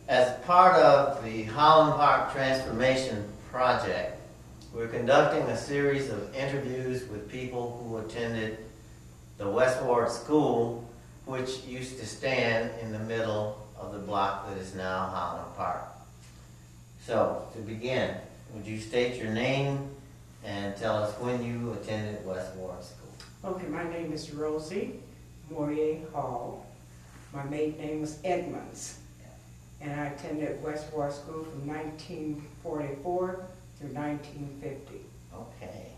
As part of the Holland Park Transformation Project, we're conducting a series of interviews with people who attended the West Ward School, which used to stand in the middle of the block that is now Holland Park. So, to begin, would you state your name and tell us when you attended West Ward School? Okay, my name is Rosie MOYE-HALL. My maiden name was Edmonds. And I attended West Ward School from 1944 through 1950. Okay.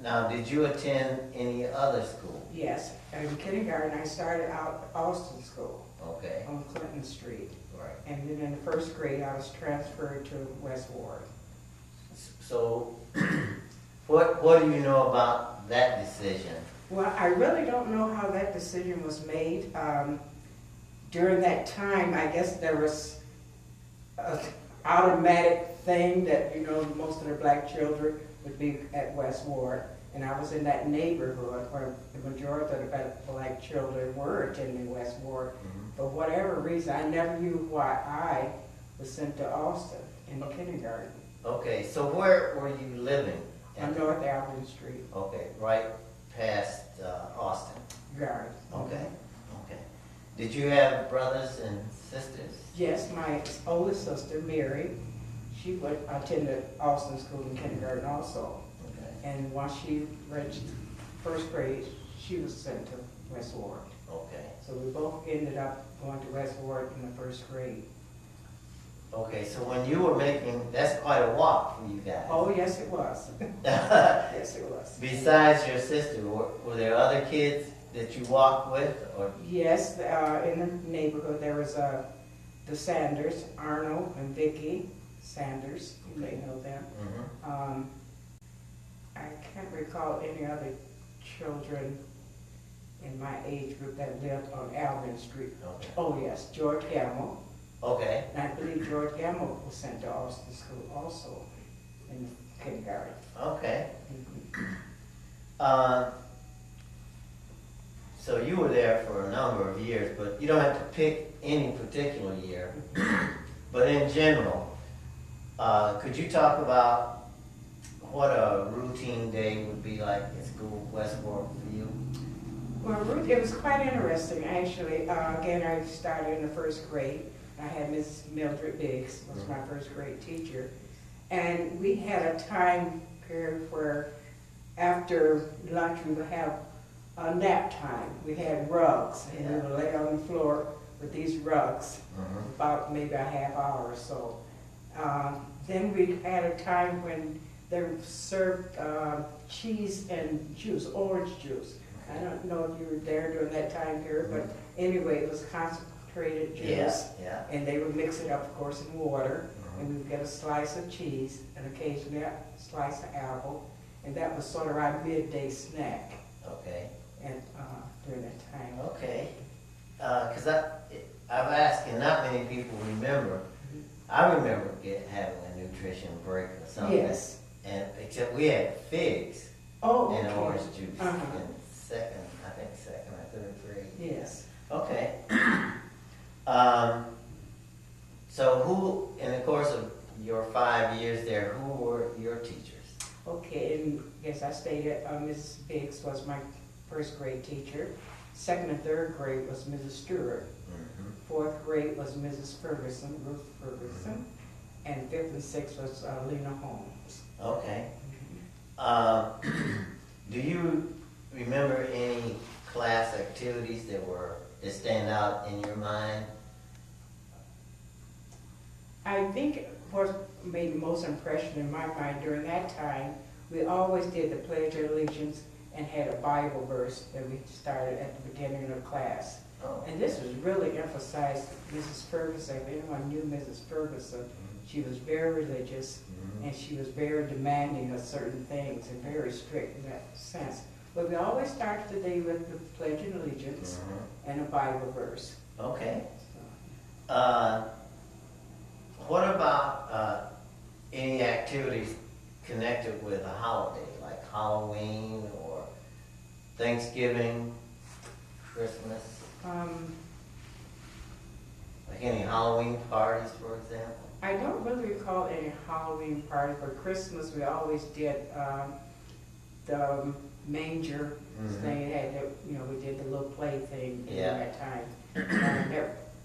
Now, did you attend any other school? Yes, in kindergarten I started out at Austin School. Okay. On Clinton Street. Right. And then in the first grade I was transferred to West Ward. So, what do you know about that decision? Well, I really don't know how that decision was made. During that time, I guess there was an automatic thing that, most of the black children would be at West Ward. And I was in that neighborhood where the majority of the black children were attending West Ward. Mm-hmm. For whatever reason, I never knew why I was sent to Austin in the kindergarten. Okay, so where were you living? On North Alvin Street. Okay, right past Austin. Right. Okay. Did you have brothers and sisters? Yes, my oldest sister, Mary, she attended Austin School in kindergarten also. Okay. And once she reached first grade, she was sent to West Ward. Okay. So we both ended up going to West Ward in the first grade. Okay, so when you were that's quite a walk for you guys. Oh, yes it was. Yes it was. Besides your sister, were there other kids that you walked with? Or? Yes, in the neighborhood there was the Sanders, Arnold and Vicki Sanders. You may know them. Mm-hmm. I can't recall any other children in my age group that lived on Alvin Street. Okay. Oh yes, George Gamble. Okay. And I believe George Gamble was sent to Austin School also in kindergarten. Okay. Mm-hmm. So you were there for a number of years, but you don't have to pick any particular year. But in general, could you talk about what a routine day would be like at school, West Ward, for you? Well, it was quite interesting, actually. Again, I started in the first grade. I had Mrs. Mildred Biggs, was my first grade teacher. And we had a time period where after lunch we would have a nap time. We had rugs, and we would lay on the floor with these rugs, about maybe a half hour or so. Then we had a time when they served cheese and juice, orange juice. I don't know if you were there during that time period, but anyway, it was concentrated juice. Yeah. And they would mix it up, of course, in water, and we would get a slice of cheese and occasionally a slice of apple, and that was sort of our midday snack. Okay. And during that time. Okay. Because I've asked, and not many people remember. I remember having a nutrition break or something. Yes. And except we had figs and orange juice in second or third grade. Yes. Okay. So who, in the course of your 5 years there, who were your teachers? Okay, and yes, I stated Mrs. Biggs was my first grade teacher. Second and third grade was Mrs. Stewart. Mm-hmm. Fourth grade was Mrs. Ferguson, Ruth Ferguson. Mm-hmm. And fifth and sixth was Lena Holmes. Okay. Mm-hmm. Do you remember any class activities that stand out in your mind? I think what made the most impression in my mind during that time, we always did the Pledge of Allegiance and had a Bible verse that we started at the beginning of the class. Oh. And this was really emphasized. Mrs. Ferguson, if anyone knew Mrs. Ferguson, she was very religious, and she was very demanding of certain things and very strict in that sense. But we always started the day with the Pledge of Allegiance and a Bible verse. Okay. What about any activities connected with a holiday, like Halloween or Thanksgiving, Christmas? Like any Halloween parties, for example? I don't really recall any Halloween parties, but Christmas we always did the manger thing. It had the, you know, we did the little play thing during that time.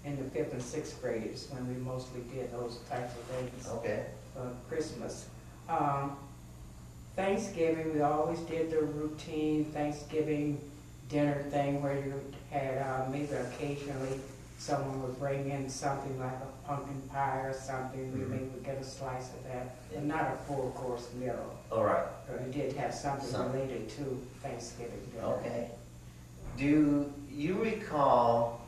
In the 5th and 6th grades when we mostly did those types of things. Okay. For Christmas. Thanksgiving, we always did the routine Thanksgiving dinner thing where you had maybe occasionally someone would bring in something like a pumpkin pie or something. We maybe would get a slice of that, but not a full course meal. All right. But we did have something related to Thanksgiving dinner. Okay. Do you recall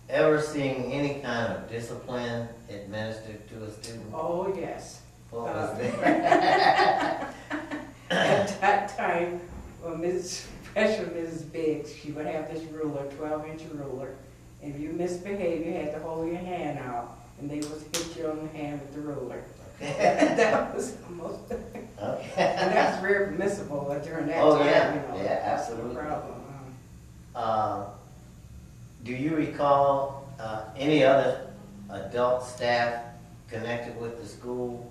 ever seeing any kind of discipline administered to a student? Oh, yes. What was that? At that time, well, especially Mrs. Biggs, she would have this ruler, 12-inch ruler. If you misbehaved, you had to hold your hand out, and they would hit you on the hand with the ruler. Okay. That was almost, Okay. and that's very permissible during that Oh, time, yeah. you know. Yeah, absolutely. That's the problem. Do you recall any other adult staff connected with the school?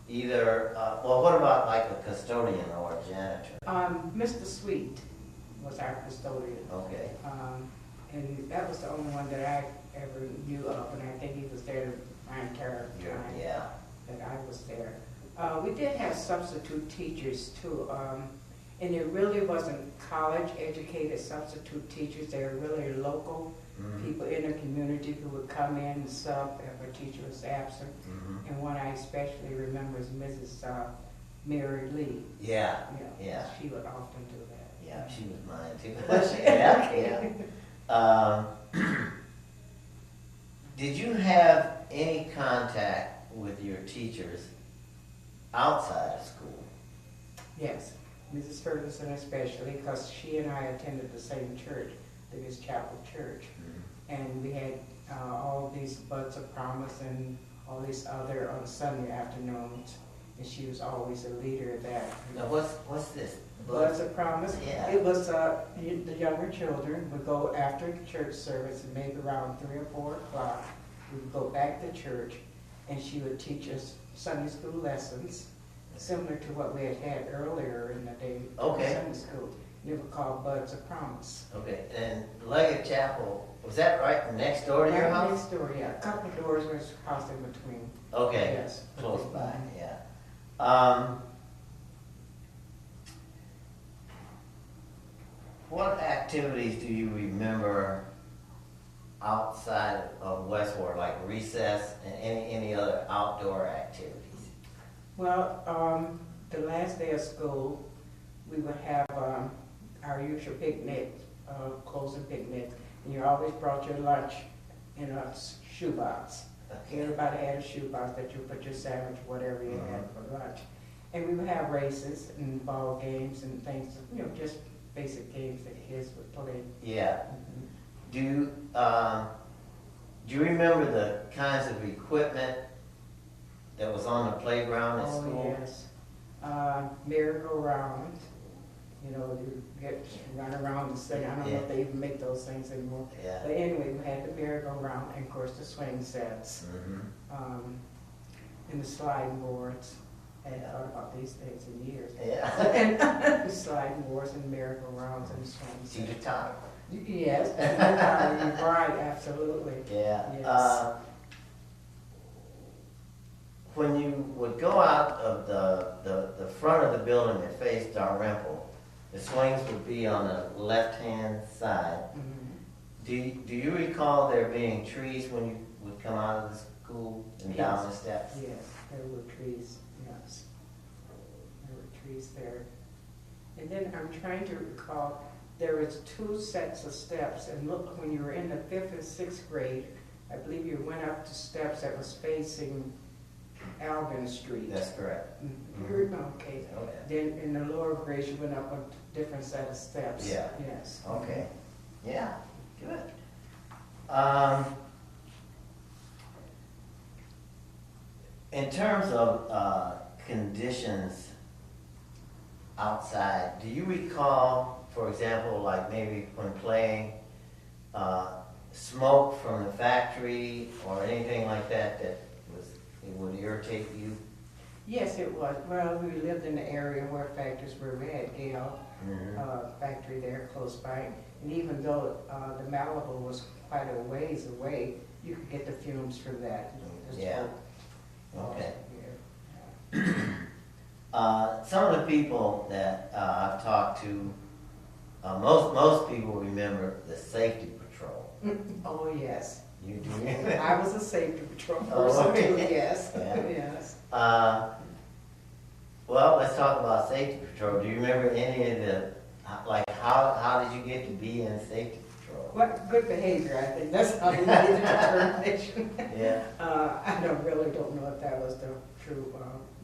Either, well, what about like a custodian or a janitor? Mr. Sweet was our custodian. Okay. And that was the only one that I ever knew of, and I think he was there my entire time Yeah. that I was there. We did have substitute teachers too, and it really wasn't college-educated substitute teachers. They were really local people in the community who would come in and sub if a teacher was absent. And one I especially remember is Mrs. Mary Lee. Yeah. Yeah. She would often do that. Yeah, she was mine too. Yeah. Did you have any contact with your teachers outside of school? Yes, Mrs. Ferguson especially, because she and I attended the same church, the Miss Chapel Church. And we had all these Buds of Promise and all these other on Sunday afternoons. And she was always a leader of that. Now, what's this? Buds of Promise? Yeah. It was the younger children would go after church service, and maybe around 3 or 4 o'clock. We would go back to church, and she would teach us Sunday school lessons, similar to what we had had earlier in the day in Sunday school. They were called Buds of Promise. Okay, and Leggett Chapel, was that right next door to your house? Next door, yeah. A couple of doors was house in between. Okay, Yes. close by, yeah. What activities do you remember outside of Westward, like recess and any other outdoor activities? Well, the last day of school, we would have our usual picnic, closing picnic, and you always brought your lunch in a shoebox. Okay. Everybody had a shoebox that you put your sandwich, whatever you had for lunch. And we would have races and ball games and things, you know, just basic games that kids would play. Yeah. Do you remember the kinds of equipment that was on the playground at school? Oh, yes. Merry-go-round. You know, you run around and sing. I don't know if they even make those things anymore. Yeah. But anyway, we had the merry-go-round and of course the swing sets. And the sliding boards. I hadn't thought about these things in years. Yeah. And the sliding boards and merry-go-rounds and swing sets. Teeter totter. Yes, right, absolutely. Yeah. Yes. When you would go out of the front of the building that faced Dalrymple, the swings would be on the left-hand side. Do you recall there being trees when you would come out of the school and down the steps? Yes, there were trees, yes. There were trees there. And then I'm trying to recall, there was 2 sets of steps, and look, when you were in the 5th and 6th grade, I believe you went up to steps that was facing Alvin Street. That's correct. Okay. Then in the lower grades, you went up a different set of steps. Yeah. Yes. Okay. Yeah. Good. In terms of conditions outside, do you recall, for example, like maybe when playing, smoke from the factory or anything like that that it would irritate you? Yes, it was. Well, we lived in the area where factories were. We had Gale factory there close by. And even though the Malibu was quite a ways away, you could get the fumes from that. Yeah. Okay. Yeah. Some of the people that I've talked to, most people remember the safety patrol. Oh, yes. You do? I was a safety patrol Oh, person, okay. yes. Yeah. Yes. Well, let's talk about safety patrol. Do you remember any of the, like, how did you get to be in safety patrol? What good behavior, I think. That's how they made the determination. Yeah. I really don't know if that was the true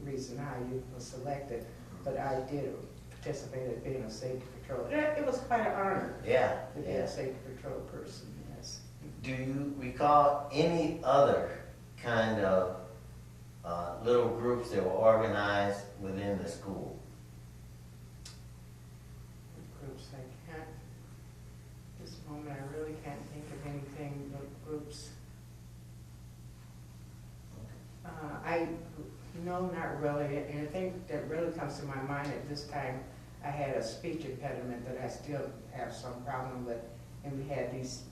reason how you were selected, but I did participate in being a safety patrol. It was quite an honor Yeah. to be a safety patrol person, yes. Do you recall any other kind of little groups that were organized within the school? Groups, I can't, this moment I really can't think of anything, groups. No, not really. And I think that really comes to my mind at this time, I had a speech impediment that I still have some problem with. And we had these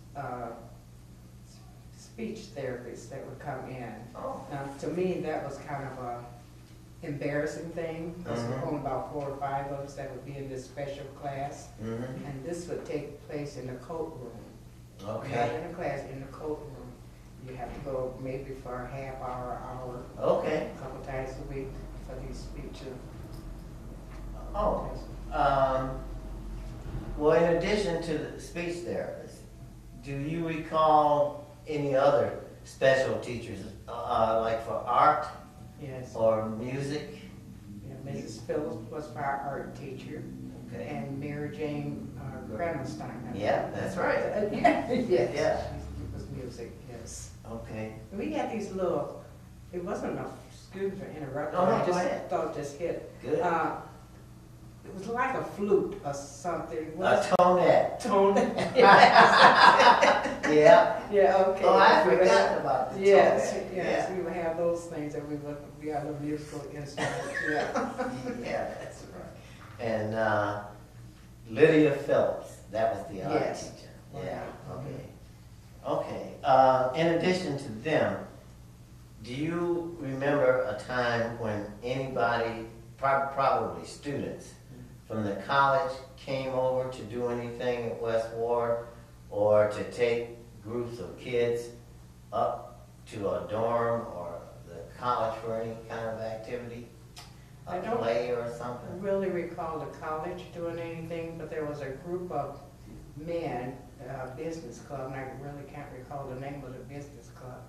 speech therapists that would come in. Oh. Now, to me, that was kind of a embarrassing thing. Because there were only about 4 or 5 of us that would be in this special class. And this would take place in the coat room. Not Okay. in the class, in the coat room. You have to go maybe for a half hour, hour. Okay. A couple times a week for these speeches. Oh. Well, in addition to the speech therapist, do you recall any other special teachers, like for art Yes. or music? Yeah, Mrs. Phillips was our art teacher, Okay. and Mary Jane Granelstein. Yeah, that's right. Yeah, yes. Yeah. It was music, yes. Okay. And we had these little, it wasn't enough, excuse me for interrupting. Oh, no, I go just ahead. thought this hit. Good. It was like a flute or something. A tonette. Tone. Yeah. Yeah, okay. Oh, I forgot about the Yes, tonette. yes, we would have those things that we had a musical instrument, yeah. Yeah, that's right. And Lydia Phillips, that was the art Yes. teacher. Right. Yeah, okay. Okay, in addition to them, do you remember a time when anybody, probably students, from the college came over to do anything at West Ward or to take groups of kids up to a dorm or the college for any kind of activity? I A don't play or I something? really recall the college doing anything, but there was a group of men, business club, and I really can't recall the name of the business club.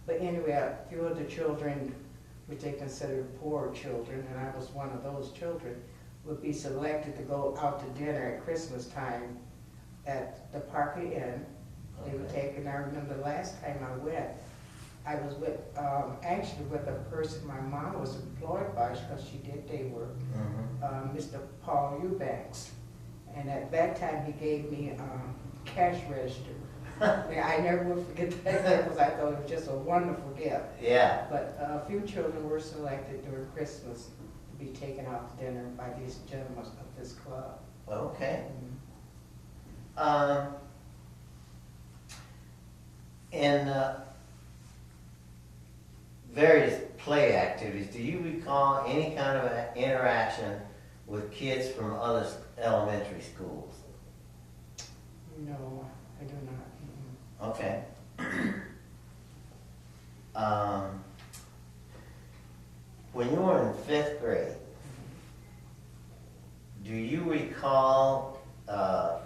But anyway, a few of the children, which they considered poor children, and I was one of those children, would be selected to go out to dinner at Christmas time at the Parker Inn. They would take, and I remember the last time I went, I was with, actually with a person my mom was employed by, because she did day work, Mr. Paul Eubanks. And at that time, he gave me cash register. I never will forget that, because I thought it was just a wonderful gift. Yeah. But a few children were selected during Christmas to be taken out to dinner by these gentlemen of this club. Okay. In various play activities, do you recall any kind of interaction with kids from other elementary schools? No, I do not. Okay. When you were in 5th grade, do you recall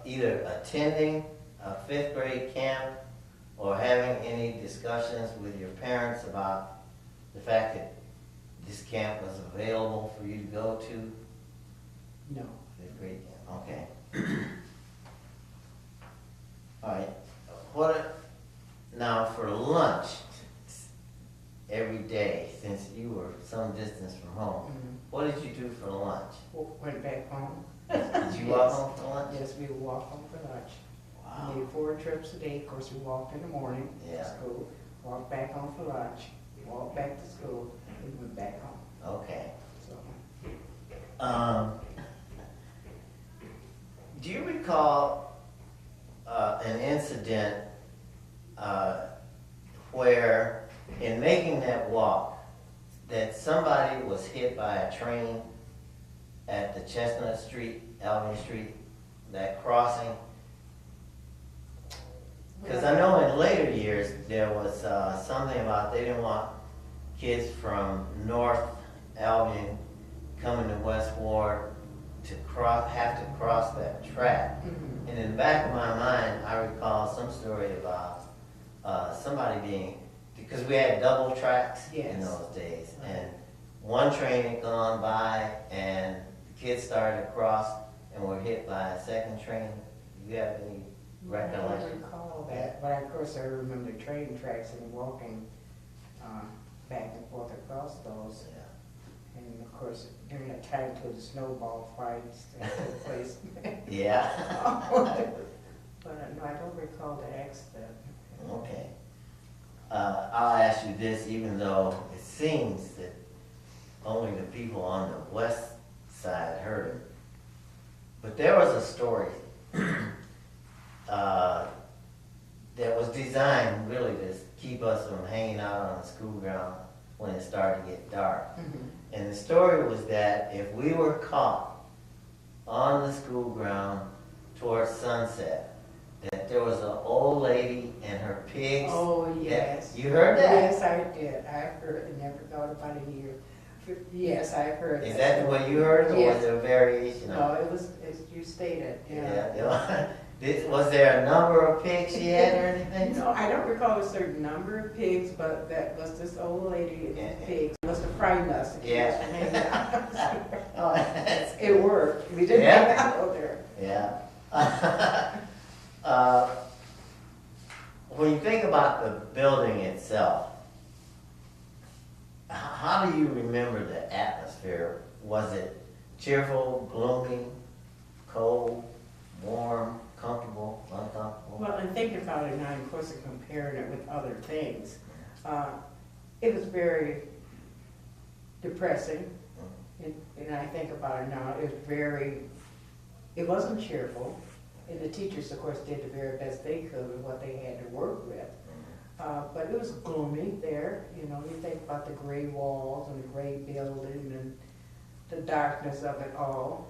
either attending a 5th grade camp or having any discussions with your parents about the fact that this camp was available for you to go to? No. 5th grade camp, okay. All right. Now for lunch every day, since you were some distance from home, what did you do for lunch? Went back home. Did you walk home for lunch? Yes, we walked home for lunch. Wow. We made 4 trips a day. Of course, we walked in the morning Yeah. to school, walked back home for lunch, walked back to school, and went back home. Okay. So, Do you recall an incident where, in making that walk, that somebody was hit by a train at the Chestnut Street, Albion Street, that crossing? Because I know in later years there was something about they didn't want kids from North Albion coming to West Ward to have to cross that track. mhm. And in the back of my mind, I recall some story about somebody being, because we had double tracks in Yes. those days, and one train had gone by and the kids started to cross and were hit by a second train. Do you have any I recollection? don't recall that, but of course I remember the train tracks and walking back and forth across those. Yeah. And of course, during that time till the snowball fights that took place. Yeah. But no, I don't recall the accident. Okay. I'll ask you this, even though it seems that only the people on the west side heard it. But there was a story that was designed really to keep us from hanging out on the school ground when it started to get dark. Mhm. And the story was that if we were caught on the school ground towards sunset, that there was an old lady and her pigs. Oh, yes. You heard that? Yes, I did. I heard it, never thought about it here. Yes, I heard Is that the way you heard it, or Yes. was it a variation No, of it? it was, as you stated, Yeah. Was there a number of pigs she had or anything? No, I don't recall a certain number of pigs, but that was this old lady and Yeah. pigs. Must have frightened us. to keep us from hanging out. Oh, that's It worked. We didn't Yeah. hang out there. Yeah. When you think about the building itself, how do you remember the atmosphere? Was it cheerful, gloomy, cold, warm, comfortable, uncomfortable? Well, and thinking about it now, of course, and comparing it with other things, it was very depressing. And I think about it now, it wasn't cheerful. And the teachers, of course, did the very best they could with what they had to work with. But it was gloomy there, you know, you think about the gray walls and the gray building and the darkness of it all.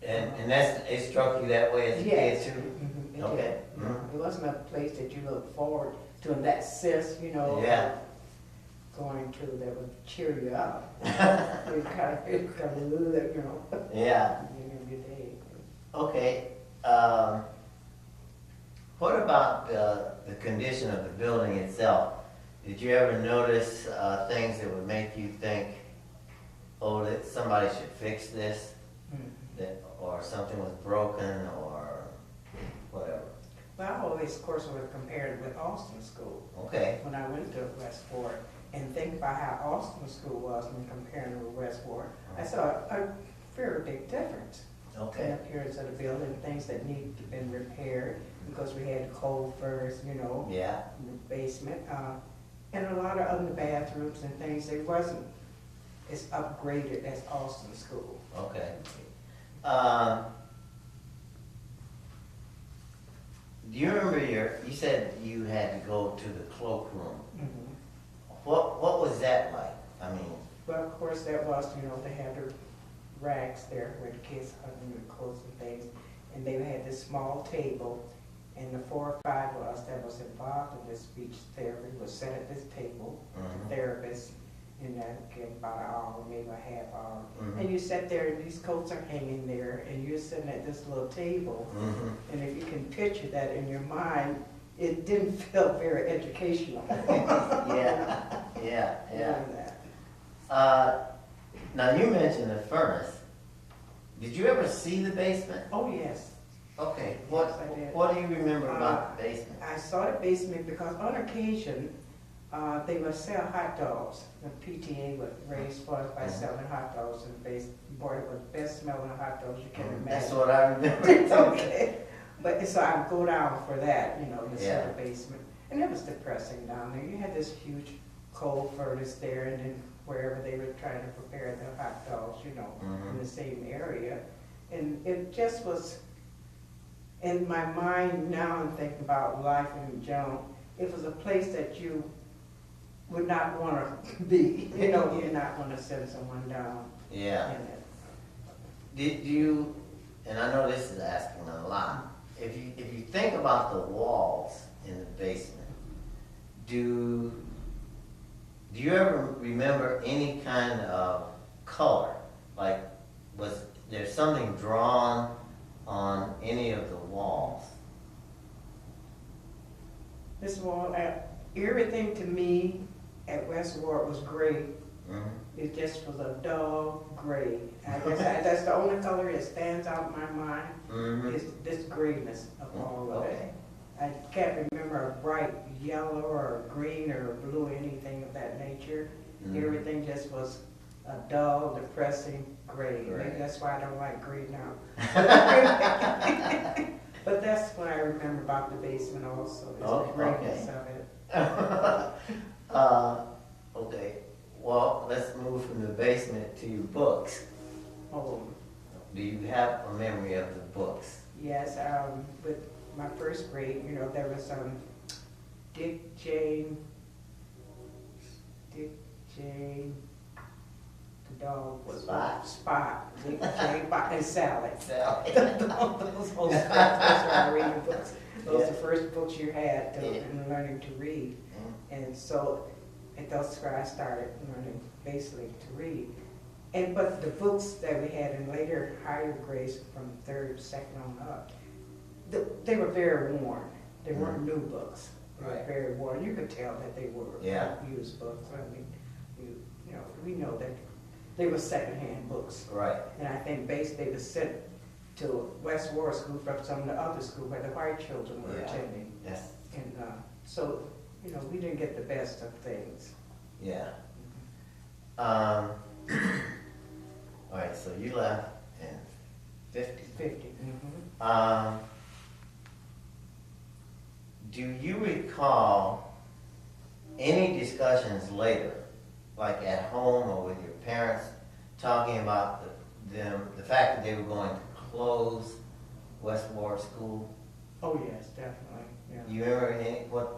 And it struck you that way as a Yes. kid too? Mhm, it Okay. did. You know, it wasn't a place that you look forward to, and that sis, you know, Yeah. going to that would cheer you up. It kind of, you know, Yeah. in your day. Okay. What about the condition of the building itself? Did you ever notice things that would make you think, oh, that somebody should fix this, that, or something was broken, or whatever? Well, I always, of course, would compare it with Austin School Okay. when I went to West Ward, and think about how Austin School was when comparing it with West Ward. I saw a very big difference in Okay. appearance of the building, things that needed to be repaired, because we had the cold furnace, you know, Yeah. in the basement, and a lot of other bathrooms and things. It wasn't as upgraded as Austin School. Okay. Do you remember you said you had to go to the cloakroom. What was that like? I mean, Well, of course, that was, you know, they had their racks there where the kids hung their clothes and things, and they had this small table, and the 4 or 5 of us that was involved in this speech therapy was sat at this table, Mhm. the therapist, and that gave about an hour, maybe a half hour. Mhm. And you sat there, and these coats are hanging there, and you're sitting at this little table, mhm. and if you can picture that in your mind, it didn't feel very educational. Yeah, yeah, yeah. Doing that. Now you mentioned the furnace. Did you ever see the basement? Oh, yes. Okay. Yes, I did. What do you remember about the basement? I saw the basement because on occasion, they would sell hot dogs. The PTA would raise funds by selling hot dogs in the basement. Boy, it was the best smelling hot dogs you can imagine. That's what I remember. Okay. But so I go down for that, you know, instead Yeah. of basement. And it was depressing down there. You had this huge coal furnace there, and then wherever they were trying to prepare the hot dogs, you know, in the same area. And it just was, in my mind now, I'm thinking about life in general, it was a place that you would not want to be, you know, you'd not want to send someone down Yeah. in it. Did you, and I know this is asking a lot, if you think about the walls in the basement, do you ever remember any kind of color? Like, was there something drawn on any of the walls? This wall, everything to me at West Ward was gray. It just was a dull gray. I guess that's the only color that stands out in my mind, is this grayness of all of it. I can't remember a bright yellow or green or blue, anything of that nature. Everything just was a dull, depressing gray. Maybe that's why I don't like gray now. But that's what I remember about the basement also, is the grayness of it. Okay. Well, let's move from the basement to your books. Oh, Do you have a memory of the books? yes, with my first grade, you know, there was Dick, Jane, the dog was Spot, Dick, Jane, and Sally. Sally. Those were our reading books. Those are the first books you had in learning to read. And so that's where I started learning basically to read. But the books that we had in later higher grades from third, second on up, they were very worn. They weren't new books. They were very worn. You could tell that they were used books. I mean, you know, we know that they were secondhand books. Right. And I think they were sent to West Ward School from some of the other school where the white children were attending. Yes. And so, you know, we didn't get the best of things. Yeah. All right, so you left in 50. 50. Do you recall any discussions later, like at home or with your parents, talking about the fact that they were going to close West Ward School? Oh yes, definitely. Yeah. You remember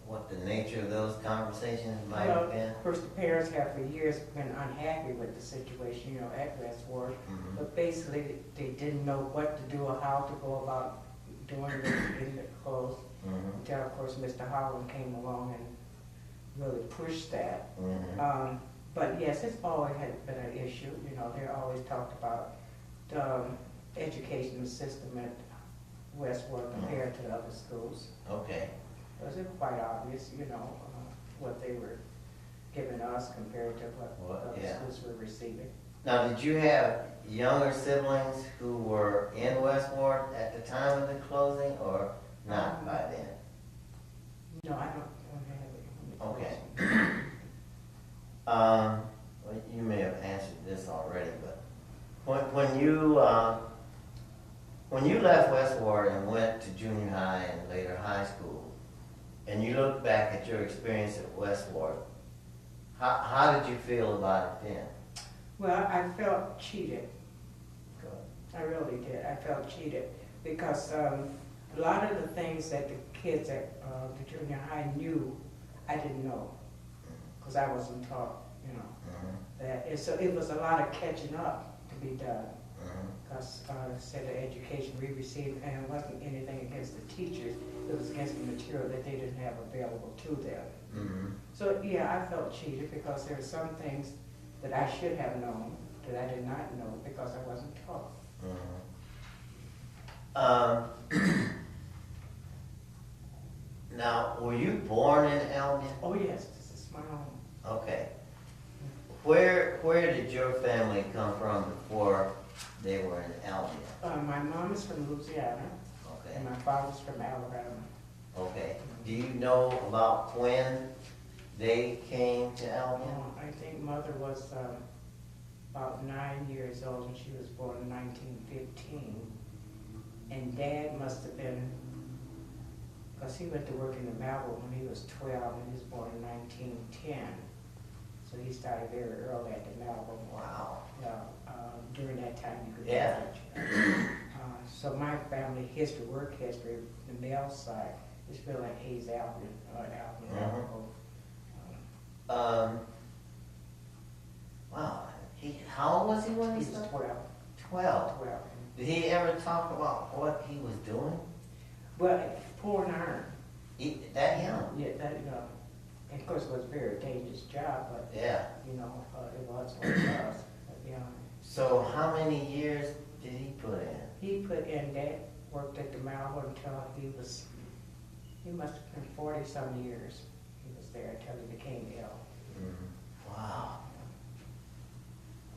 what the nature of those conversations might have been? Of course, the parents have for years been unhappy with the situation, you know, at West Ward. But basically, they didn't know what to do or how to go about doing it, getting it closed. Until, of course, Mr. Holland came along and really pushed that. But yes, it's always had been an issue. You know, they always talked about the educational system at West Ward compared to the other schools. Okay. Because it's quite obvious, you know, what they were giving us compared to what other schools were receiving. Now, did you have younger siblings who were in West Ward at the time of the closing, or not by then? No, I don't have it. Okay. Well, you may have answered this already, but when you left West Ward and went to junior high and later high school, and you look back at your experience at West Ward, how did you feel about it then? Well, I felt cheated. I really did. I felt cheated because a lot of the things that the kids at the junior high knew, I didn't know because I wasn't taught, you know, that. And so it was a lot of catching up to be done because said the education we received, and it wasn't anything against the teachers, it was against the material that they didn't have available to them. So yeah, I felt cheated because there were some things that I should have known that I did not know because I wasn't taught. Now, were you born in Albion? Oh yes, this is my home. Okay. Where did your family come from before they were in Albion? My mom is from Louisiana, Okay. and my father's from Alabama. Okay. Do you know about when they came to Albion? I think mother was about 9 years old when she was born in 1915. And Dad must have been, because he went to work in the Malvern when he was 12, and he was born in 1910. So he started very early at the Malvern. Wow. During that time, you could Yeah. So my family history, work history, the male side, is really like Hayes Alvin, Wow. How old was he when He he was started? 12. 12. 12. Did he ever talk about what he was doing? Well, poor and iron. That young? Yeah, that, and of course, it was a very dangerous job, but, Yeah. it was what it was. But, So how many years did he put in? he put in that, worked at the Malvern until he must have been 40-some years. He was there until he became ill. Wow.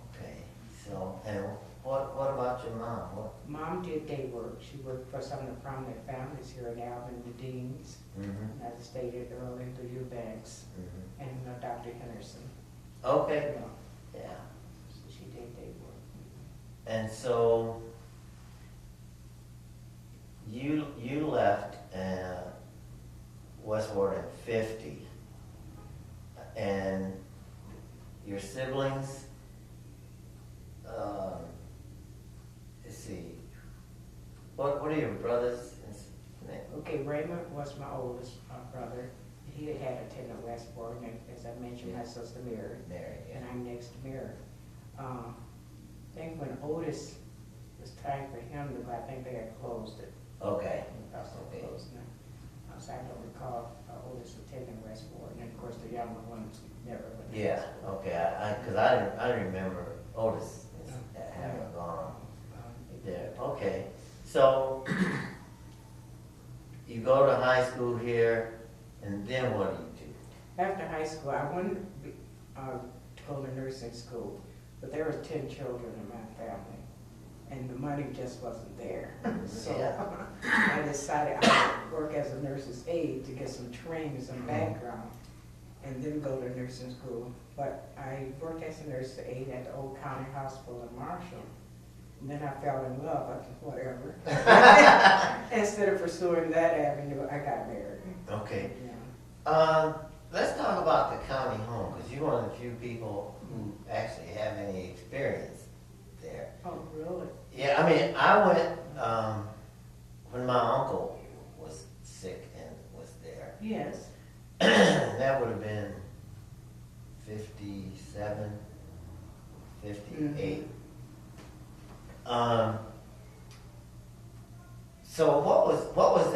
Okay. So, and what about your mom? Mom did day work. She worked for some of the prominent families here in Alvin, the Deans, and as I stated earlier, the Eubanks, and Dr. Henderson. Okay. Yeah. Yeah. So she did day work. And so you left Westward at 50, and your siblings. Let's see. What are your brothers' names? Okay, Raymond was my oldest brother. He had attended Westward, and as I mentioned, my sister Mary, Yeah. and I'm next to Mary. I think when Otis, it was time for him to go, I think they had closed it. Okay. Okay. Closed now. So I don't recall Otis attending Westward, and of course the younger ones never went to Yeah. Westward. Okay. Because I didn't remember Otis having gone there. Okay. So you go to high school here, and then what do you do? After high school, I wanted to go to nursing school, but there were 10 children in my family, and the money just wasn't there. So I decided I would work as a nurse's aide to get some training, some background, and then go to nursing school. But I worked as a nurse's aide at the Old County Hospital in Marshall. And then I fell in love, but whatever. Instead of pursuing that avenue, I got married. Okay. Yeah. Let's talk about the county home, because you're one of the few people who actually have any experience there. Oh, really? Yeah, I mean, I went when my uncle was sick and was there. Yes. That would have been 57, 58. So what was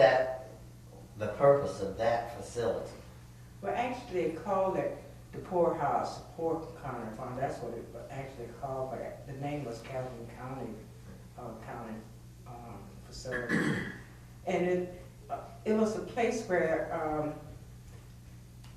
the purpose of that facility? Well, actually, they called it the poorhouse, the poor county farm. That's what it was actually called, but the name was Calhoun County facility. And it was a place where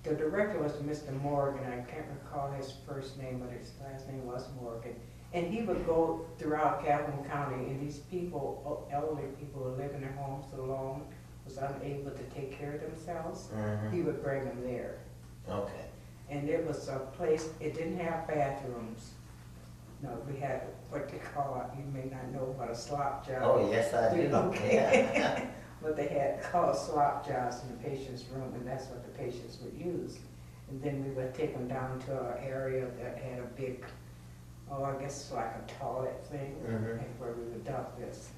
the director was Mr. Morgan. I can't recall his first name, but his last name was Morgan. And he would go throughout Calhoun County, and these people, elderly people who live in their homes so long, was unable to take care of themselves, he would bring them there. Okay. And it was a place, it didn't have bathrooms. No, we had what they call, you may not know what a slop job. Oh, yes, I do. Okay. Yeah. But they had called slop jobs in the patient's room, and that's what the patients would use. And then we would take them down to an area that had a big, I guess like a toilet thing, and where we would dump this.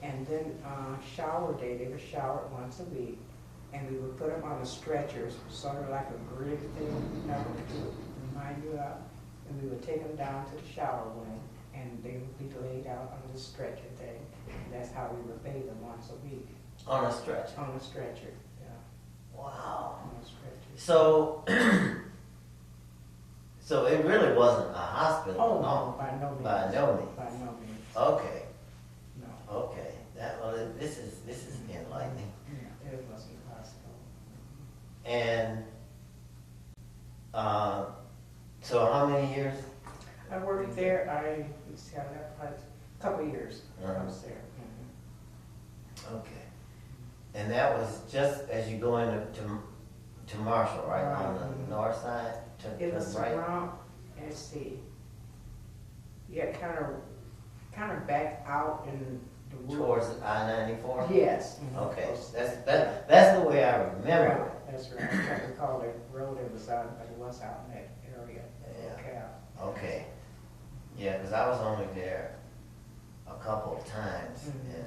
And then shower day, they would shower once a week, and we would put them on the stretchers, sort of like a grid thing, to remind you of. And we would take them down to the shower room, and they would be laid out on the stretcher thing. And that's how we would bathe them once a week. On a stretcher? On a stretcher, yeah. Wow. On a stretcher. So, so it really wasn't a hospital? Oh, no, by no means. By no means? By no means. Okay. No. Okay. This is enlightening. Yeah, it wasn't a hospital. And so how many years? I worked there, I left a couple of years. I was there. Okay. And that was just as you go into to Marshall, right? On the north side? It was to right? around, let's see. Yeah, kind of back out in wood. towards I-94? Yes. Okay, that's the way I remember it. Right, that's right. I can't recall the road it was on, but it was out in that area. Yeah. Okay. Okay. Yeah, because I was only there a couple of times, and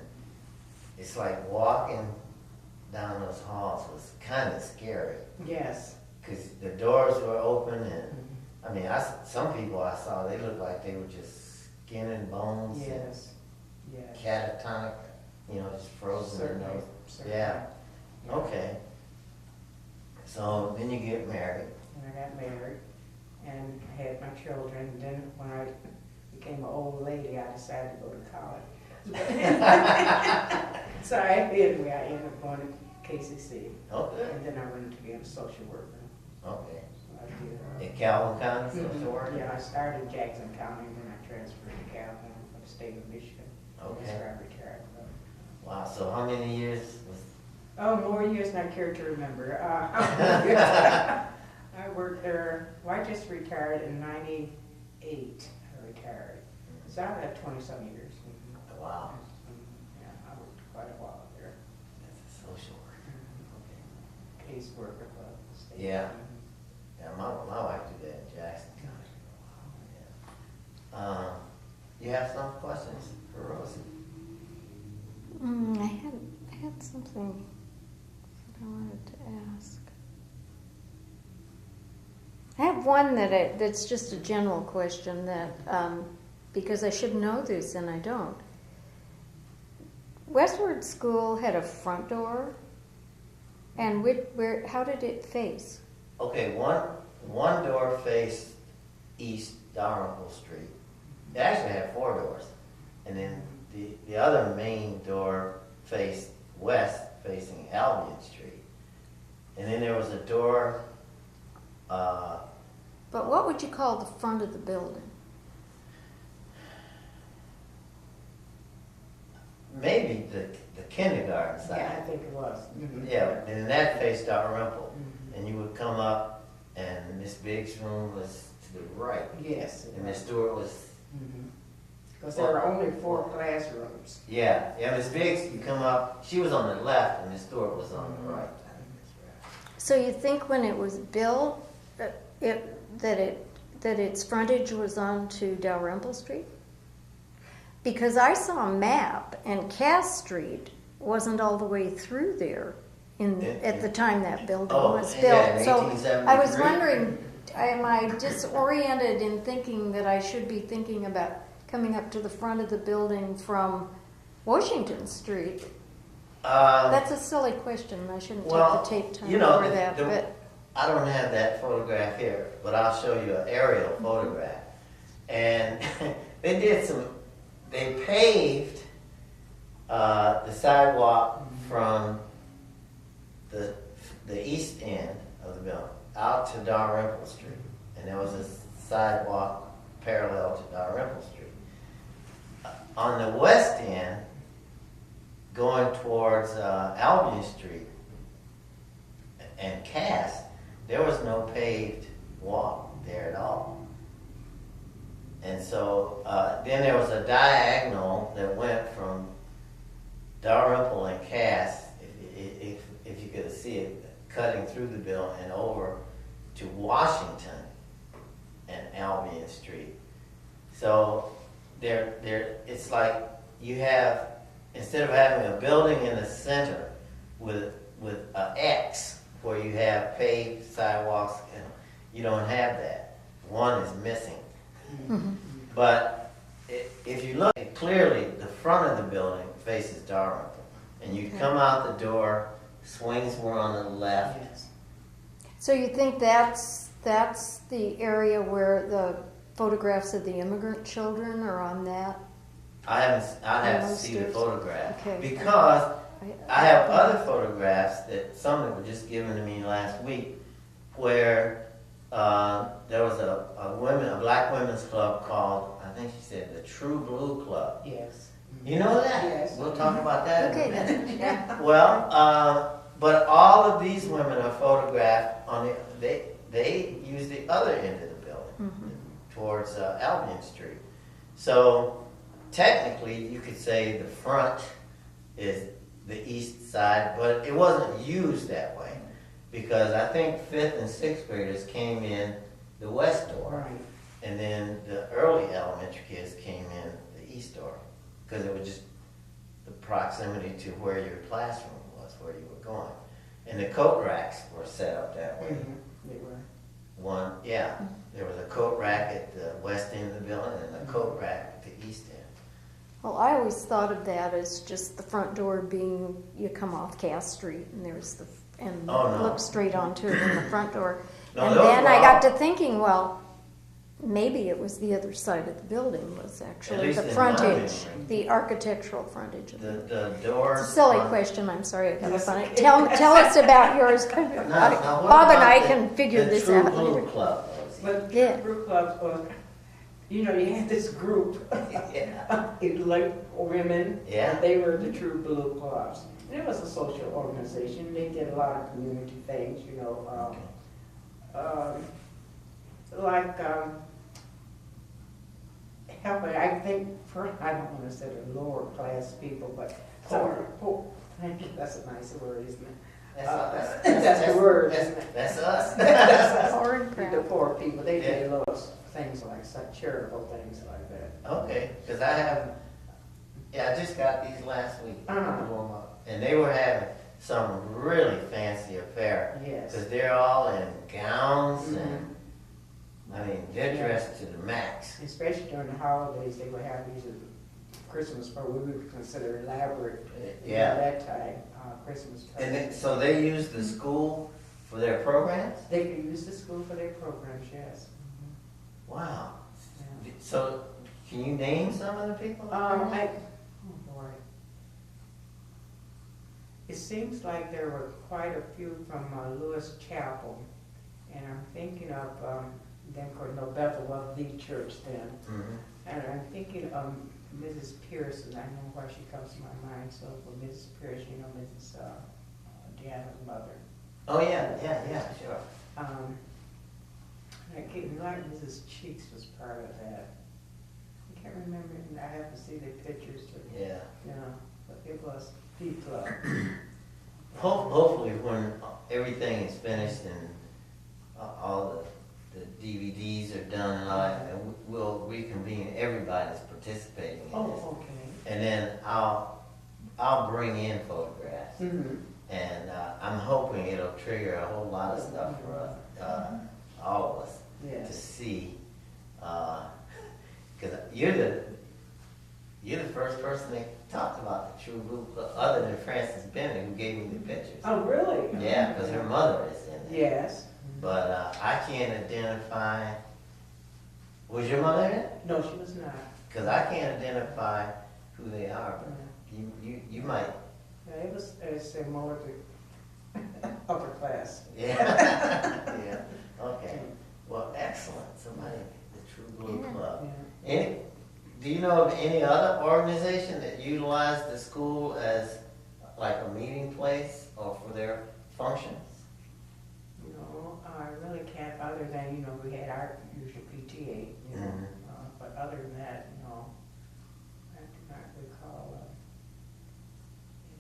it's like walking down those halls was kind of scary. Yes. Because the doors were open, and I mean, some people I saw, they looked like they were just skin and bones. Yes. Yes. Catatonic, just frozen in Certainly. those. Certainly. Yeah. Okay. So then you get married. And I got married and had my children. And then when I became an old lady, I decided to go to college. So I ended up going to KCC. Okay. And then I went into being a social worker. Okay. So I did, In Calhoun County, social work? Yeah, I started in Jackson County, and then I transferred to Calhoun for the state of Michigan. Okay. That's where I retired from. Wow. So how many years was? Oh, more years than I care to remember. I worked there, well, I just retired in '98. I retired. So I had 20-some years. Wow. Yeah, I worked quite a while there. That's a social worker. Caseworker for the state. Yeah. Yeah, my wife did that in Jackson County. Yeah. You have some questions for Rosie? I had something that I wanted to ask. I have one that's just a general question that, because I should know this and I don't. Westward School had a front door, and how did it face? Okay, one door faced east Dalrymple Street. It actually had 4 doors. And then the other main door faced west, facing Albion Street. And then there was a door, But what would you call the front of the building? maybe the kindergarten side. Yeah, I think it was. Yeah, and that faced Dalrymple. And you would come up, and Miss Biggs' room was to the right. Yes. And Miss Stewart was, Because there were only 4 classrooms. yeah, Miss Biggs, you come up, she was on the left, and Miss Stewart was on the right. So you think when it was built, that its frontage was onto Dalrymple Street? Because I saw a map, and Cass Street wasn't all the way through there at the time that building was built. Yeah, in So 1873. I was wondering, am I disoriented in thinking that I should be thinking about coming up to the front of the building from Washington Street? That's a silly question. I shouldn't take the tape time for that. But I don't have that photograph here, but I'll show you an aerial photograph. And they paved the sidewalk from the east end of the building out to Dalrymple Street. And there was a sidewalk parallel to Dalrymple Street. On the west end, going towards Albion Street and Cass, there was no paved walk there at all. And so then there was a diagonal that went from Dalrymple and Cass, if you could see it, cutting through the building and over to Washington and Albion Street. So it's like you have, instead of having a building in the center with an X where you have paved sidewalks, you don't have that. One is missing. But if you look clearly, the front of the building faces Dalrymple. And you come out the door, swings were on the left. Yes. so you think that's the area where the photographs of the immigrant children are on that? I'd have to those see the stairs? photograph. Okay. Because I have other photographs that some that were just given to me last week where there was a black women's club called, I think she said, the True Blue Club. Yes. You know that? Yes. We'll talk about that Okay, in a minute. yeah. Well, but all of these women are photographed on they use the other end of the building towards Albion Street. So technically, you could say the front is the east side, but it wasn't used that way because I think 5th and 6th graders came in the west door, Right. and then the early elementary kids came in the east door because it was just the proximity to where your classroom was, where you were going. And the coat racks were set up that way. Mm-hmm. They were. There was a coat rack at the west end of the building and a coat rack at the east end. Well, I always thought of that as just the front door being, you come off Cass Street and there's the, and Oh, no. look straight onto it in the front door. No, And those then were I got all- to thinking, well, maybe it was the other side of the building was actually least the in frontage, my memory. the architectural frontage of The doors. It's a silly on- question, I'm sorry I got That's on it. okay. Tell us about yours. Now, what Bob and about I the- can figure the this True out Blue later. Club, Rosie? But Yeah. group clubs was, you know, you had this group, Yeah. like women. Yeah. They were the True Blue Clubs. And it was a social organization. They did a lot of community things, you know, helping, I think, for, I don't want to say the lower class people, but poor. Thank you, that's a nicer word, isn't it? That's the word, isn't it? That's us. That's Poor and us. proud. The poor people, they Yeah. did little things like such charitable things like that. Okay, because I just got these last week. Uh-huh. And they were having some really fancy affair. Yes. Because they're all in gowns Mhm. and, I mean, they're Yeah. dressed to the max. Especially during the holidays, they would have these Christmas parties, we would consider elaborate. Yeah. At that time, Christmas And parties. so they use the school for their programs? They could use the school for their programs, yes. Wow. Yeah. So, can you name some of the people? Oh boy. It seems like there were quite a few from Lewis Chapel, and I'm thinking of them, of course, no, Bethel was the church then, Mhm. and I'm thinking of Mrs. Pearson. I know why she comes to my mind. So for Mrs. Pierce, you know, Mrs. Deanna's mother. Oh, yeah, sure. I can't, like Mrs. Cheeks was part of that. I can't remember, and I have to see the pictures to, Yeah. you know, but it was the club. Hopefully when everything is finished and all the DVDs are done and all that, and we'll reconvene everybody that's participating in this. Oh, okay. And then I'll bring in photographs. Mm-hmm. And I'm hoping it'll trigger a whole lot of stuff for us, all of us, to Yes. see. Because you're the first person they talked about the True Blue Club, other than Frances Bennett, who gave me the pictures. Oh, really? Yeah, because her mother is in there. Yes. But I can't identify. Was your mother in it? No, she was not. Because I can't identify who they are. But you might. Yeah, it was, say, more the upper class. Yeah. Yeah. Okay. Well, excellent. Somebody, the True Blue Yeah. Club. Yeah. Do you know of any other organization that utilized the school as like a meeting place or for their functions? No, I really can't, other than, you know, we had our usual PTA, you know, Mhm. but other than that, no, I do not recall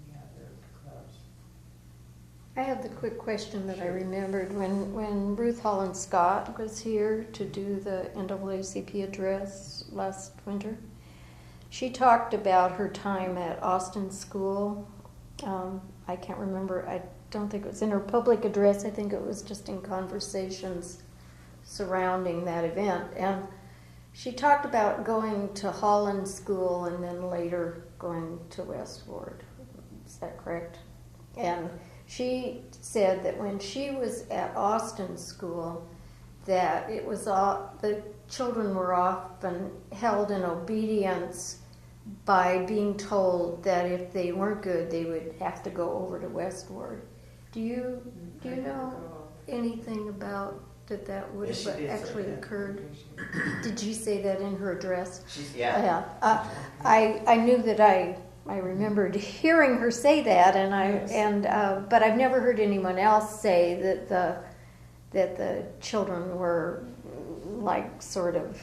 any other clubs. I have the quick question that I remembered when Ruth Holland Scott was here to do the NAACP address last winter. She talked about her time at Austin School. I can't remember. I don't think it was in her public address. I think it was just in conversations surrounding that event. And she talked about going to Holland School and then later going to Westward. Is that correct? And she said that when she was at Austin School, that it was the children were often held in obedience by being told that if they weren't good, they would have to go over to Westward. Do you know anything about that would Yes, she have did say actually that. occurred? Did you say that in her address? Yeah. I knew that I remembered hearing her say that, but I've never heard anyone else say that the children were like sort of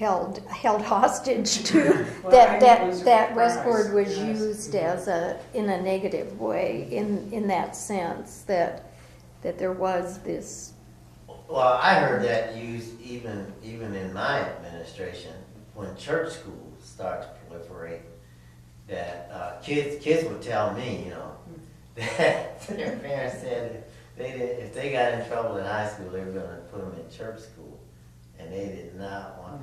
held hostage to Well, that I was that surprised, Westward was yes. used as in a negative way in that sense that there was this. Well, I heard that used even in my administration when church schools start to proliferate. That kids would tell me, you know, that their parents said if they got in trouble in high school, they were going to put them in church school, and they did not want.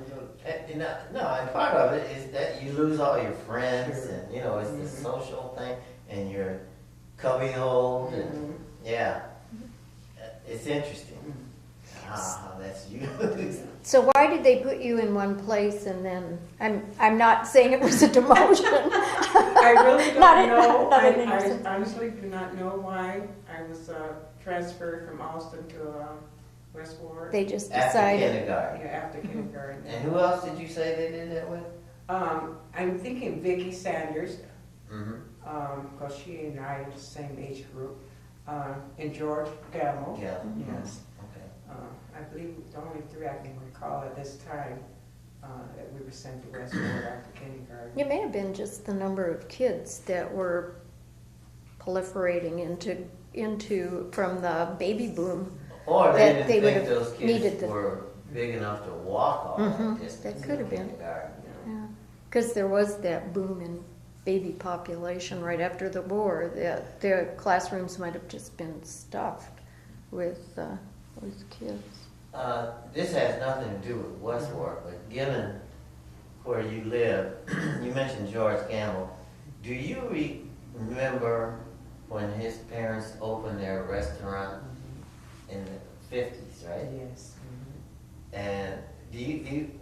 No, and part of it is that you lose all your friends, Sure. and you know it's the social thing, and your cubbyhole, and yeah, it's interesting how that's used. So why did they put you in one place and then I'm not saying it was a demotion. I really don't Not know. not I an honestly do not know why I was transferred from Austin to West Ward. They just After decided. kindergarten. Yeah, after kindergarten. And who else did you say they did that with? I'm thinking Vicki Sanders, Mm-hmm. because she and I are the same age group, and George Gamble. Yeah. Yes. Okay. I believe the only three I can recall at this time that we were sent to West Ward after kindergarten. It may have been just the number of kids that were proliferating into from the baby boom. Or they That didn't they think would've those needed kids the- were big enough to walk all that distance. That could have been. Kindergarten. Yeah, because there was that boom in baby population right after the war. That the classrooms might have just been stuffed with kids. This has nothing to do with Westward, but given where you live, you mentioned George Gamble. Do you remember when his parents opened their restaurant in the 50s, right? Yes. And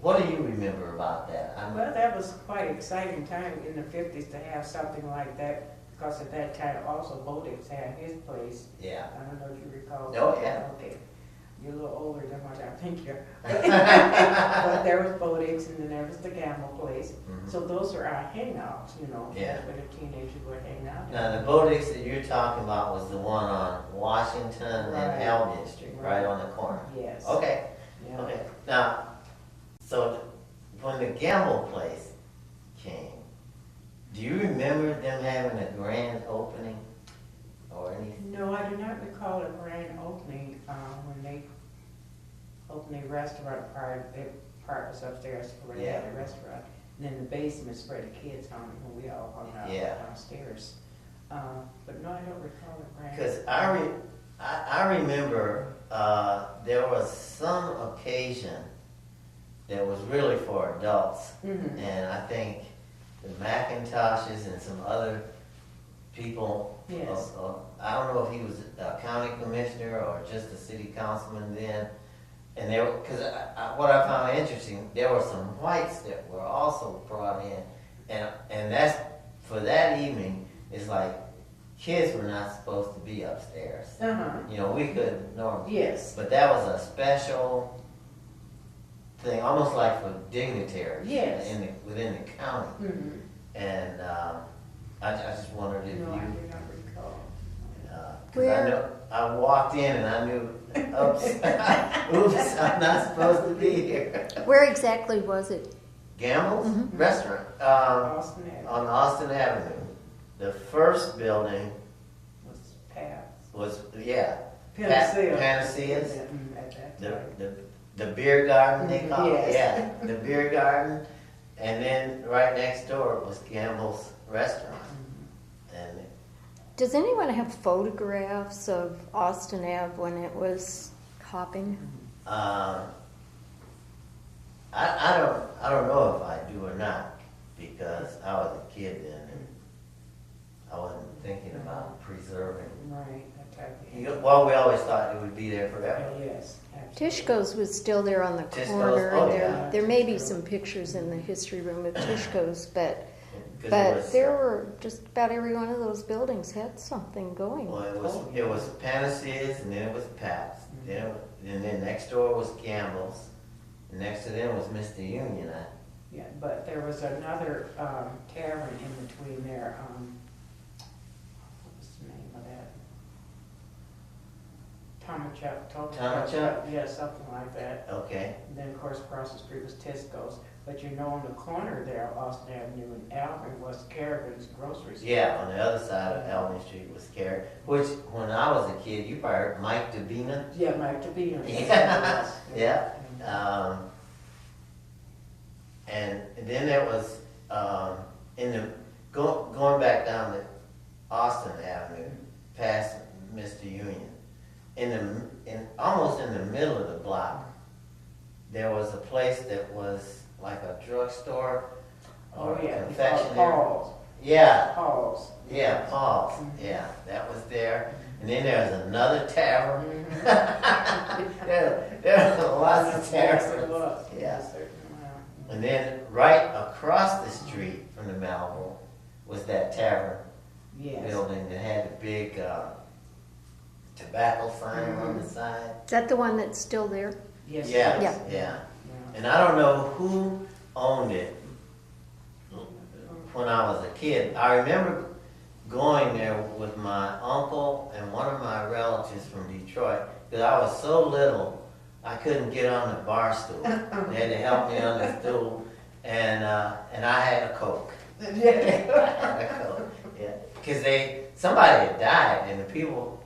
what do you remember about that? Well, that was quite an exciting time in the 50s to have something like that, because at that time also Bodix had his place. Yeah. I don't know if you recall. Oh, yeah. Okay. You're a little older than what I think you're. But there was Bodix, and then there was the Gamble place. Mhm. So those are our hangouts, you know. Yeah. That's where the teenagers would hang out. Now, the Bodix that you're talking about was the one on Washington Right. and Albion Street, right Right. on the corner. Yes. Okay. Yeah. Okay. Now, so when the Gamble place came, do you remember them having a grand opening or anything? No, I do not recall a grand opening when they opened the restaurant part. The part was upstairs where they had the restaurant. And then the basement's where the kids hung when we all hung out Yeah. downstairs. But no, I don't recall a grand. Because I remember there was some occasion that was really for adults, Mhm. and I think the McIntoshes and some other people. Yes. I don't know if he was a county commissioner or just a city councilman then. And there, because what I found interesting, there were some whites that were also brought in, and that's for that evening. It's like kids were not supposed to be upstairs. You know, we could normally. Yes. But that was a special thing, almost like for dignitaries. Yes. Within the county. Mhm. And I just wondered if No, I you. do not recall. Because I know I walked in and I knew, oops, oops, I'm not supposed to be here. Where exactly was it? Gamble's restaurant Austin Avenue on Austin Avenue. The first building was Pat's. was Panacea. Panacea's. At that time. The beer garden they call it. Yes. Yeah, the beer garden, and then right next door was Gamble's restaurant. And Does anyone have photographs of Austin Ave when it was hopping? I don't know if I do or not, because I was a kid then and I wasn't thinking about preserving. Right, that type of thing. Well, we always thought it would be there forever. Yes, absolutely. Tishko's was still there on the Tishko's, corner. oh, There, yeah. there may be some pictures in the history room of Tishko's, but 'Cause but there were just about every one of those buildings had something going. Well, it was Panacea's, and then it was Pat's. And then next door was Gamble's. And next to them was Mr. Union. Yeah, but there was another tavern in between there. What was the name of that Tomachuck? Yeah, something like that. Okay, And then, of course, across the street was Tesco's. But you know, on the corner there, Austin Avenue and Alvin, was Kerrigan's grocery store. yeah, on the other side of Albany Street was Carrot, which, when I was a kid, you probably heard Mike Davina. Yeah, Mike DeBeer. Yeah, yeah. And then there was, going back down to Austin Avenue, past Mr. Union, almost in the middle of the block, there was a place that was like a drugstore or Oh, yeah. confectionery. Paul's. Yeah, Paul's. yeah, Paul's. Yeah, that was there. And then there was another tavern. There were lots of Yes, taverns. it was. Yeah. Yes, sir. Wow. And then right across the street from the Malibu was that tavern Yes. building that had the big tobacco sign on the side. Is that the one that's still there? Yes. Yeah, Yeah. yeah. And I don't know who owned it when I was a kid. I remember going there with my uncle and one of my relatives from Detroit, because I was so little I couldn't get on the bar stool. They had to help me on the stool, and I had a Coke. I had a Coke, yeah. Because somebody had died, and the people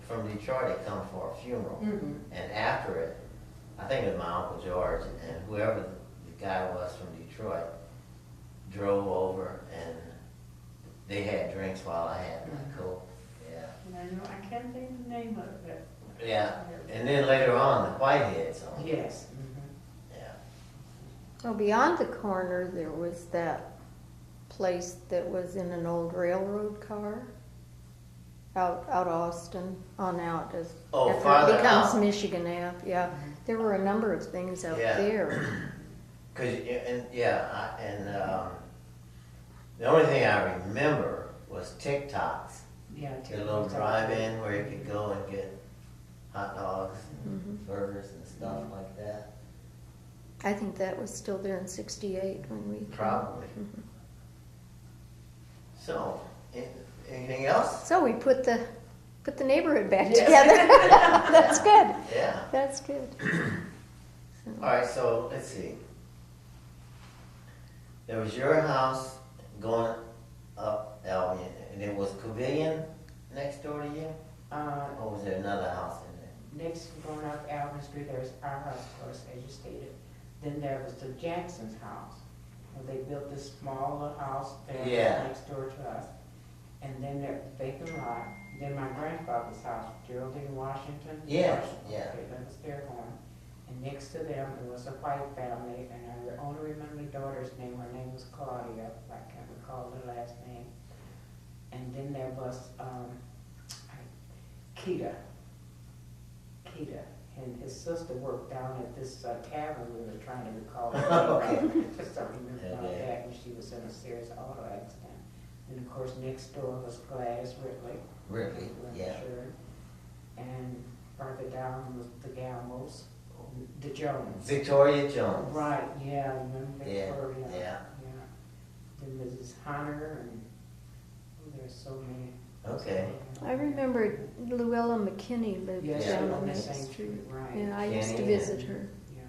from Detroit had come for a funeral, and after it, I think it was my Uncle George and whoever the guy was from Detroit drove over, and they had drinks while I had my Coke. Yeah. I can't think the name of it. Yeah. And then later on, the Whiteheads owned it. Yes. Yeah. Well, beyond the corner, there was that place that was in an old railroad car. Out Austin, on out as after farther it becomes out. Michigan Ave. Yeah, there were a number of things out Yeah. there. The only thing I remember was TikToks, Yeah. the little drive-in where you could go and get hot dogs, and burgers, and stuff like that. I think that was still there in '68 when we came. Probably. So, anything else? So we put the neighborhood back Yes. together. That's good. Yeah. That's good. All right. So let's see. There was your house going up Albion, and there was Pavilion next door to you. Or was there another house in there? Next, going up Alvin Street, there's our house, of course, as you stated. Then there was the Jackson's house. Well, they built this smaller house there Yeah. next door to us. And then there's the vacant lot. Then my grandfather's house, Geraldine Washington. Yeah, Washington. yeah. Okay, that was their home. And next to them, it was a white family, and I only remember the daughter's name. Her name was Claudia. I can't recall the last name. And then there was Keita. And his sister worked down at this tavern we were trying to recall. Okay. Just don't remember about Okay. that, and she was in a serious auto accident. And of course, next door was Gladys Ripley. Ripley, yeah. Sure. And further down was the Galmos, the Jones. Victoria Jones. Right, yeah, I remember Yeah, Victoria. yeah. Then Mrs. Hunter, and there's so many. Okay. I remember Luella McKinney lived Yes, down on on the that same street. street, right. Yeah, I used to Kenny visit her. Yeah.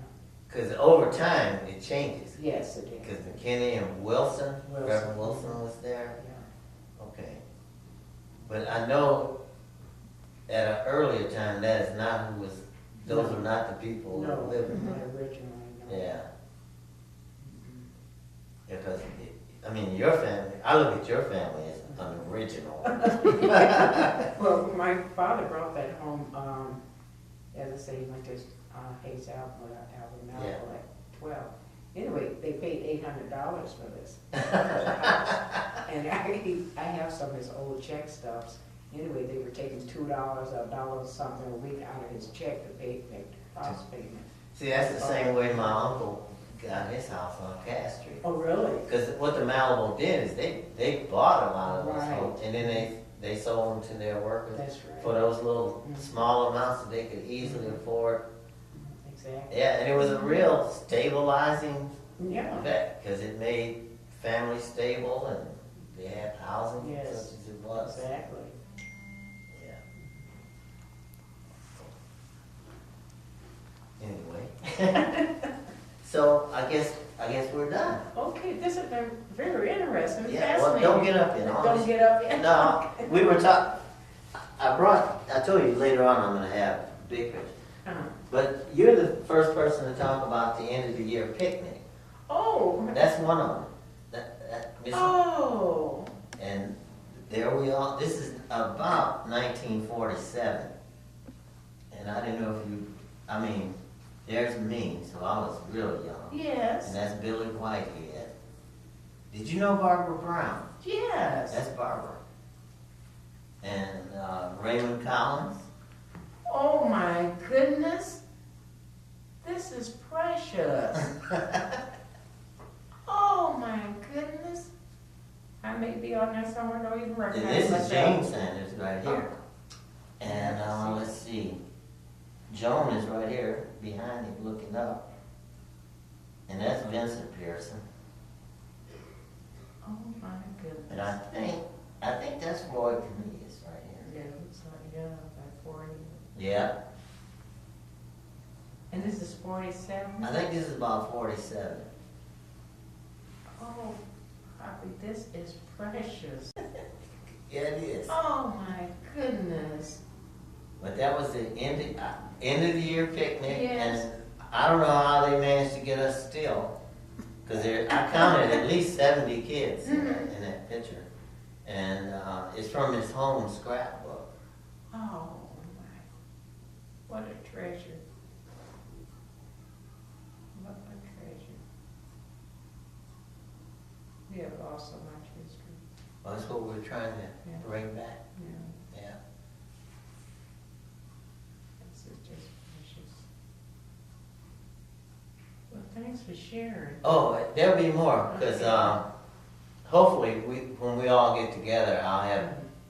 Because over time, it changes. Yes, it is. Because McKinney and Wilson, Wilson. Reverend Wilson was there. Yeah. Okay. But I know at an earlier time, that is not who was, those No. are not the people who No, were living not there. originally, no. Yeah. Mhm. Because, I mean, your family, I look at your family as unoriginal. Well, my father brought that home, as I say, he went to Hayes Alabama Yeah. at 12. Anyway, they paid $800 for this. And I have some of his old check stubs. Anyway, they were taking $2 or $1 something a week out of his check to pay the house payment. See, that's the same way my uncle got his house on Cass Street. Oh, really? Because what the Malibu did is they bought a lot of those Right. homes, and then they sold them to their workers That's right. for those little small amounts that they could easily afford. Exactly. Yeah, and it was a real stabilizing Yeah. effect because it made families stable and they had housing Yes. such as it was. Exactly. Yeah. guess we're done. Okay, this has been very interesting, Yeah, well, fascinating. don't get up in on Don't us. get up in. No, we were talking, I told you later on I'm gonna have big picture. Uh-huh. But you're the first person to talk about the end of the year picnic. Oh. That's one of them. Miss- Oh. And there we are. This is about 1947. And I didn't know if you, I mean, there's me, so I was really young. Yes. And that's Billy Whitehead. Did you know Barbara Brown? Yes. That's Barbara. And Raymond Collins. Oh my goodness. This is precious. Oh my goodness. I may be on there somewhere, don't even And recognize this is myself. James Sanders right here. And let's see. Joan is right here behind him looking up. And that's Vincent Pearson. Oh my goodness. And I think that's Roy Cornelius right here. Yeah, looks like, yeah, like 40. Yeah. And this is 47? I think this is about 47. Oh, Poppy, this is precious. Yeah, it is. Oh my goodness. But that was the end of the year picnic. Yes. And I don't know how they managed to get us still. Because I counted at least 70 kids in that picture. And it's from his home scrapbook. Oh my. What a treasure. What a treasure. We have lost so much history. Well, that's what we're trying to bring back. Yeah. Yeah. This is just precious. Well, thanks for sharing. Oh, there'll be more. Because hopefully when we all get together, I'll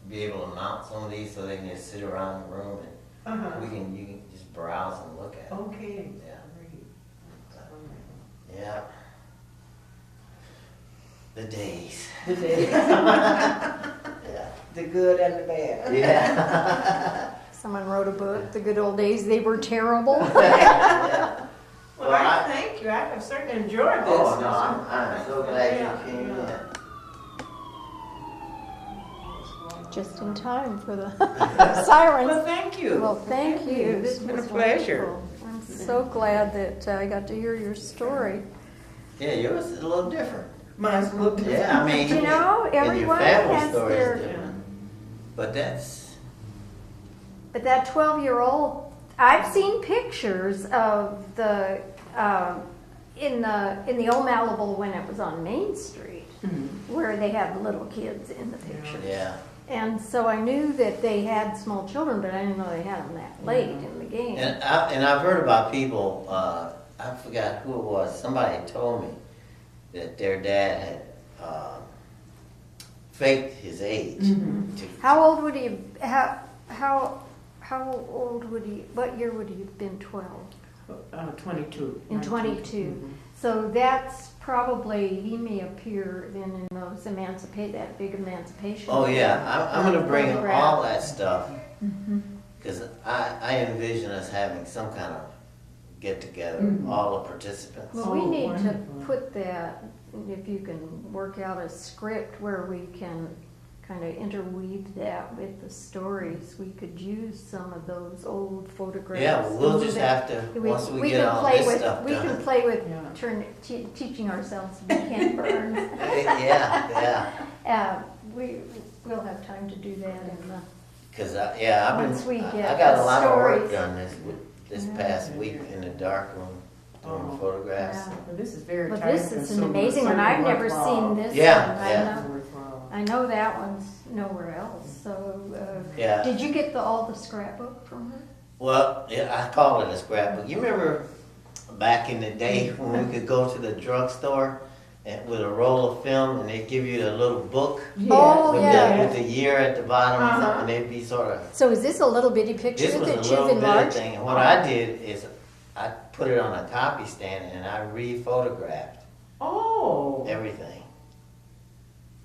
be able to mount some of these so they can just sit around the room and you can just browse and look at them. Okay. Yeah. Great. That's wonderful. Yeah. The days. The day. Yeah. The good and the bad. Yeah. Someone wrote a book, The Good Old Days, They Were Terrible. Yeah. Well, I thank you. I have certainly enjoyed this. Oh, no, I'm so glad you came in. Just in time for the sirens. Well, thank you. Well, thank you. This has been a was pleasure. wonderful. I'm so glad that I got to hear your story. Yeah, yours is a little different. Mine's a little different. Yeah, I mean, You know, and your everyone family has story is their. different. But that's, But that 12-year-old, I've seen pictures of the in the old Malibu when it was on Main Street, where they had little kids in the picture. yeah. And so I knew that they had small children, but I didn't know they had them that late in the game. And I've heard about people, I forgot who it was, somebody told me that their dad had faked his age. How old would he? How old would he? What year would he have been? 12. 22. In 22. So that's probably, he may appear then in those that big emancipation. Oh yeah, I'm going to bring photograph. all that stuff because I envision us having some kind of get together, all the participants. Well, we Oh, need wonderful. to put that, if you can work out a script where we can kind of interweave that with the stories. We could use some of those old photographs. Yeah, well, we'll just have to, once we get can all play this with, stuff we can done. play with Yeah. teaching ourselves to be Ken Burns. Yeah. We'll have time to do that in the. Because I've Once we been, get I got a the lot of work stories. done this past week in the dark room doing Oh, photographs. Yeah. Well, this is very But time this is an consuming, amazing one. certainly I've never worthwhile. seen this Yeah, one. yeah. Worthwhile. I know that one's nowhere else. So, Yeah. did you get all the scrapbook from her? Well, yeah, I call it a scrapbook. You remember back in the day when we could go to the drugstore and with a roll of film and they'd give you the little book Oh, with, yeah. with the year at the bottom or Uh-huh. something, they'd be sort of, So is this a little bitty picture this was a that you've little bit of enlarged? thing. And what I did is I put it on a copy stand and I re-photographed Oh. everything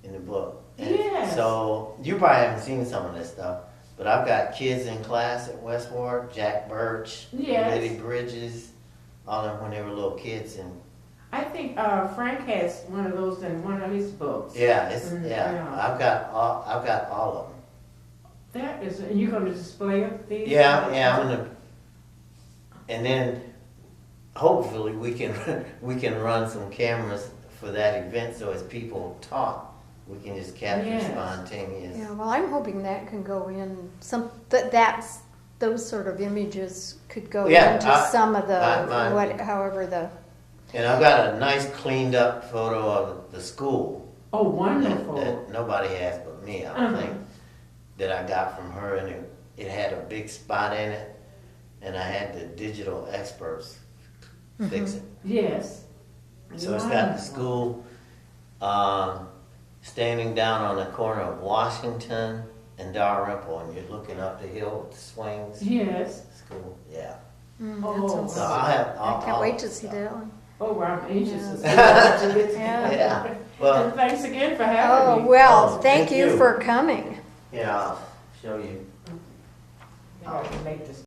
in the book. And Yes. so you probably haven't seen some of this stuff, but I've got kids in class at Westward, Jack Birch, Yes. Betty Bridges, all of them when they were little kids, and I think Frank has one of those in one of his books. Yeah, Yeah. I've got all of them. That is, and you're going to display these? Yeah, I'm gonna, and then hopefully we can run some cameras for that event, so as people talk, we can just capture Yes. spontaneous. Yeah, well, I'm hoping that can go in those sort of images could go Yeah, into some of the mine- however the. And I've got a nice cleaned up photo of the school Oh, wonderful. that nobody has but me, I Uh-huh. think, that I got from her, and it had a big spot in it, and I had the digital experts fix it. Yes. So it's got the school standing down on the corner of Washington and Dalrymple, and you're looking up the hill with the swings. Yes. School, yeah. Oh, That sounds- So I'll I can't all wait that to see stuff. that one. Oh, well, I'm anxious to see Yeah. that. Yeah. Well, And thanks again for having Oh me. well, Oh, thank thank you you. for coming. yeah, I'll show you. I'll make this.